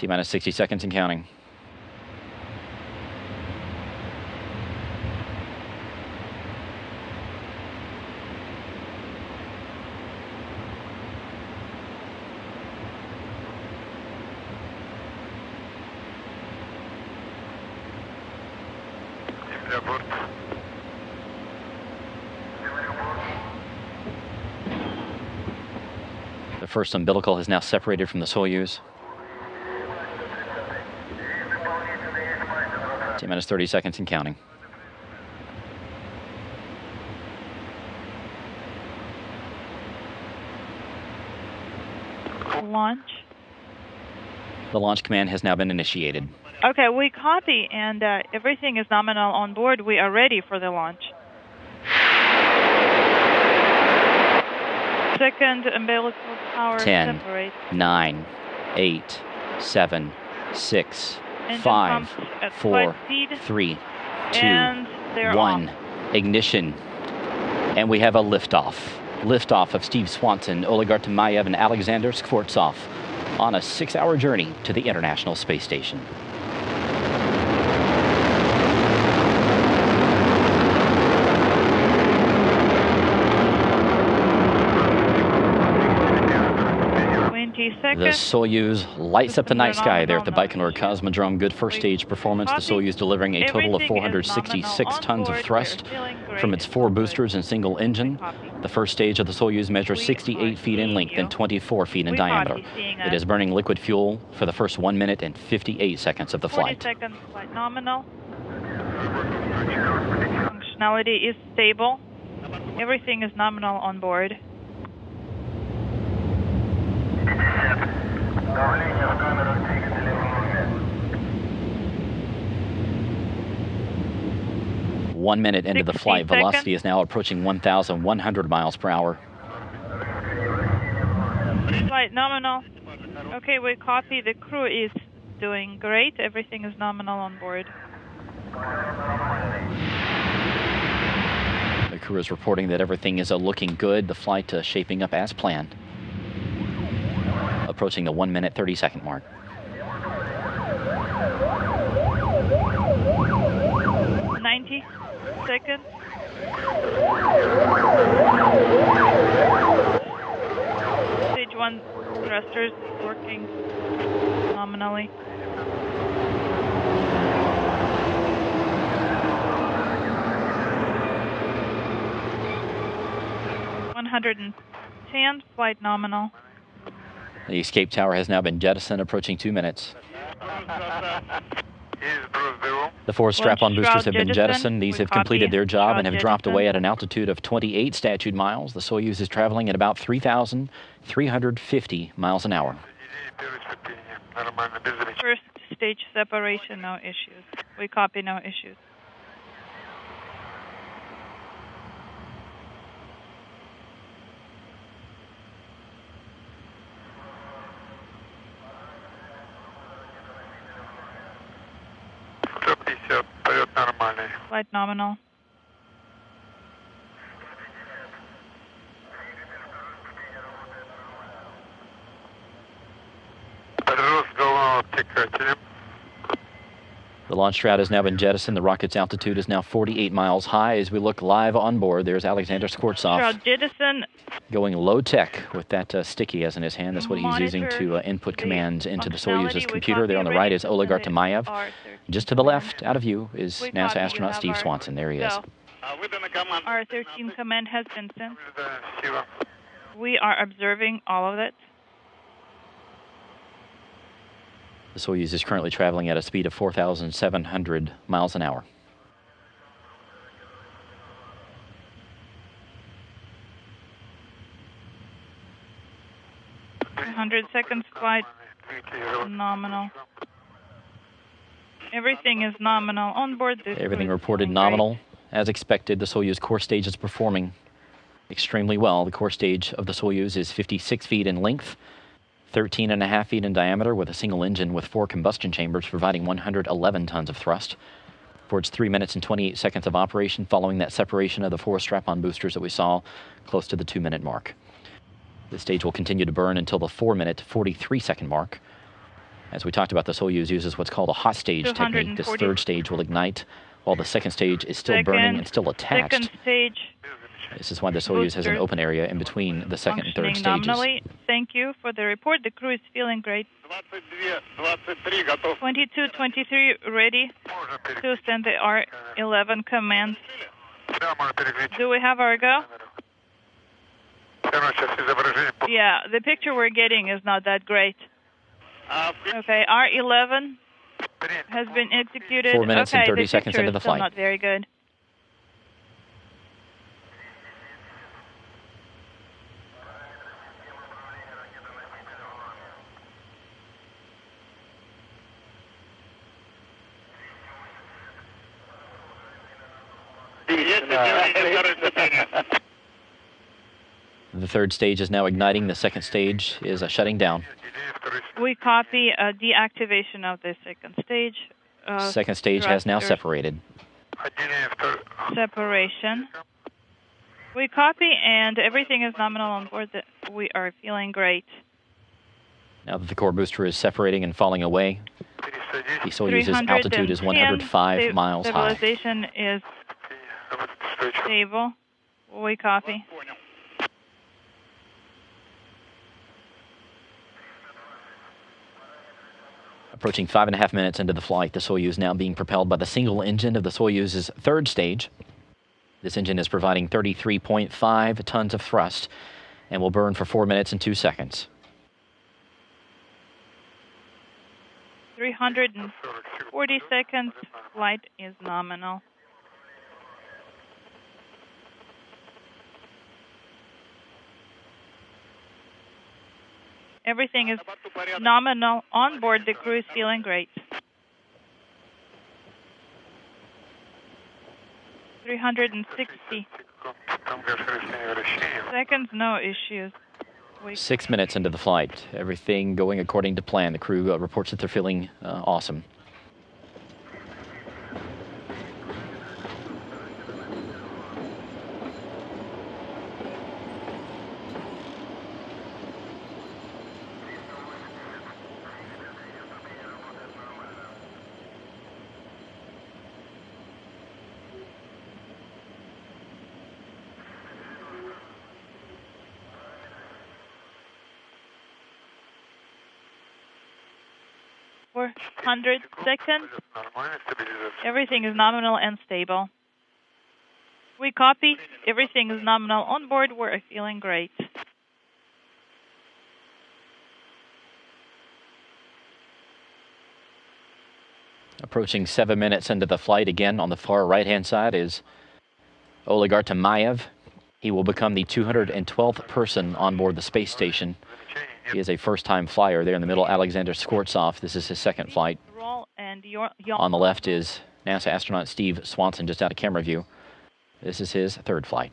T-minus 60 seconds and counting. The first umbilical has now separated from the Soyuz. T-minus 30 seconds and counting. Launch. The launch command has now been initiated. Okay, we copy, and everything is nominal on board. We are ready for the launch. Second umbilical power 10, separate. 9, 8, 7, 6, Engine 5, pumps at 4, flight speed, 3, 2, and they're 1. off. Ignition. And we have a liftoff. Liftoff of Steve Swanson, Oleg Artemayev, and Alexander Skvortsov on a 6-hour journey to the International Space Station. The Soyuz lights up the night sky there at the Baikonur Cosmodrome. Good first stage performance. The Soyuz delivering a total of 466 tons of thrust from its 4 boosters and single engine. The first stage of the Soyuz measures 68 feet in length and 24 feet in diameter. It is burning liquid fuel for the first 1 minute and 58 seconds of the flight. 40 seconds flight nominal. Functionality is stable. Everything is nominal on board. 1 minute into the flight, velocity is now approaching 1,100 miles per hour. Flight nominal. Okay, we copy. The crew is doing great. Everything is nominal on board. The crew is reporting that everything is looking good. The flight shaping up as planned. Approaching the 1 minute 30 second mark. Seconds. Stage 1 thrusters working nominally. (110) flight nominal. The escape tower has now been jettisoned, approaching 2 minutes. The 4 strap-on boosters have been jettisoned. These have completed their job and have dropped away at an altitude of 28 statute miles. The Soyuz is traveling at about 3,350 miles an hour. First stage separation, no issues. We copy, no issues. Flight nominal. The launch shroud has now been jettisoned. The rocket's altitude is now 48 miles high. As we look live on board, there's Alexander Skvortsov. Shroud jettison. Going low tech with that sticky he has in his hand. That's what he's using to input commands into the Soyuz's computer. There on the right is Oleg Artemayev. Just to the left, out of view, is NASA astronaut Steve Swanson. There he is. R13 command has been sent. We are observing all of it. The Soyuz is currently traveling at a speed of 4,700 miles an hour. Seconds flight nominal. Everything is nominal on board this. Everything reported nominal. As expected, the Soyuz core stage is performing extremely well. The core stage of the Soyuz is 56 feet in length, 13.5 feet in diameter, with a single engine with 4 combustion chambers providing 111 tons of thrust. For its 3 minutes and 28 seconds of operation following that separation of the 4 strap-on boosters that we saw close to the 2-minute mark. The stage will continue to burn until the 4-minute 43-second mark. As we talked about, the Soyuz uses what's called a hot stage technique. This third stage will ignite while the second stage is still burning and still attached. Second stage. This is why the Soyuz has an open area in between the second and third stages. Nominally. Thank you for the report. The crew is feeling great. 22, 23 ready to send the R11 command. Do we have our go? Yeah, the picture we're getting is not that great. Okay, R11 has been executed. 4 minutes and 30 seconds into the flight. Not very good. The third stage is now igniting. The second stage is shutting down. We copy deactivation of the second stage. Second stage has now separated. Separation. We copy, and everything is nominal on board. We are feeling great. Now that the core booster is separating and falling away, the Soyuz's altitude is 105 miles high. Stabilization is stable. We copy. Approaching 5.5 minutes into the flight, the Soyuz now being propelled by the single engine of the Soyuz's third stage. This engine is providing 33.5 tons of thrust and will burn for 4 minutes and 2 seconds. 340 seconds. Flight is nominal. Everything is nominal on board. The crew is feeling great. 360 seconds, no issues. 6 minutes into the flight, everything going according to plan. The crew reports that they're feeling awesome. For 100 seconds, everything is nominal and stable. We copy. Everything is nominal on board. We're feeling great. Approaching 7 minutes into the flight, again on the far right-hand side is Oleg Artemayev. He will become the 212th person on board the space station. He is a first-time flyer there in the middle, Alexander Skvortsov. This is his second flight. On the left is NASA astronaut Steve Swanson, just out of camera view. This is his third flight.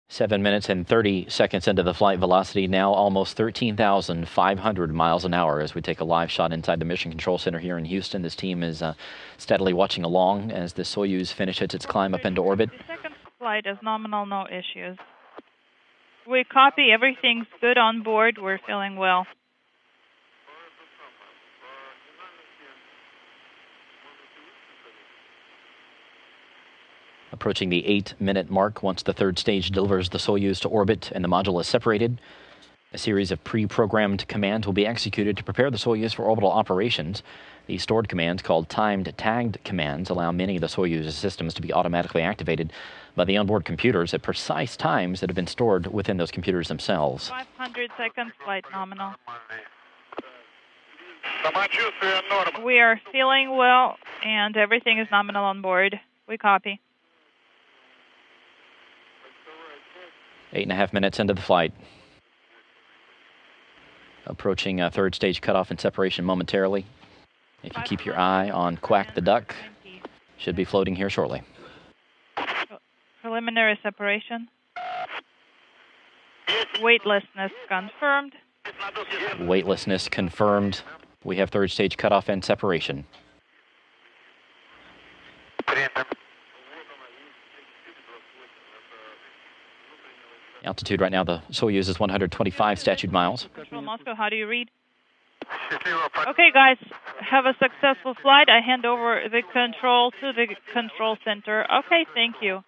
Seven minutes and 30 seconds into the flight, velocity now almost 13,500 miles an hour as we take a live shot inside the Mission Control Center here in Houston. This team is steadily watching along as the Soyuz finishes its climb up into orbit. The second flight is nominal, no issues. We copy. Everything's good on board. We're feeling well. Approaching the 8-minute mark once the third stage delivers the Soyuz to orbit and the module is separated. A series of pre-programmed commands will be executed to prepare the Soyuz for orbital operations. These stored commands, called timed tagged commands, allow many of the Soyuz systems to be automatically activated by the onboard computers at precise times that have been stored within those computers themselves. 500 seconds, flight nominal. We are feeling well, and everything is nominal on board. We copy. 8.5 minutes into the flight. Approaching third stage cutoff and separation momentarily. If you keep your eye on Quack the Duck, should be floating here shortly. Preliminary separation. Weightlessness confirmed. Weightlessness confirmed. We have third stage cutoff and separation. Altitude right now, the Soyuz is 125 statute miles. Control Moscow, how do you read? Okay, guys, have a successful flight. I hand over the control to the control center. Okay, thank you.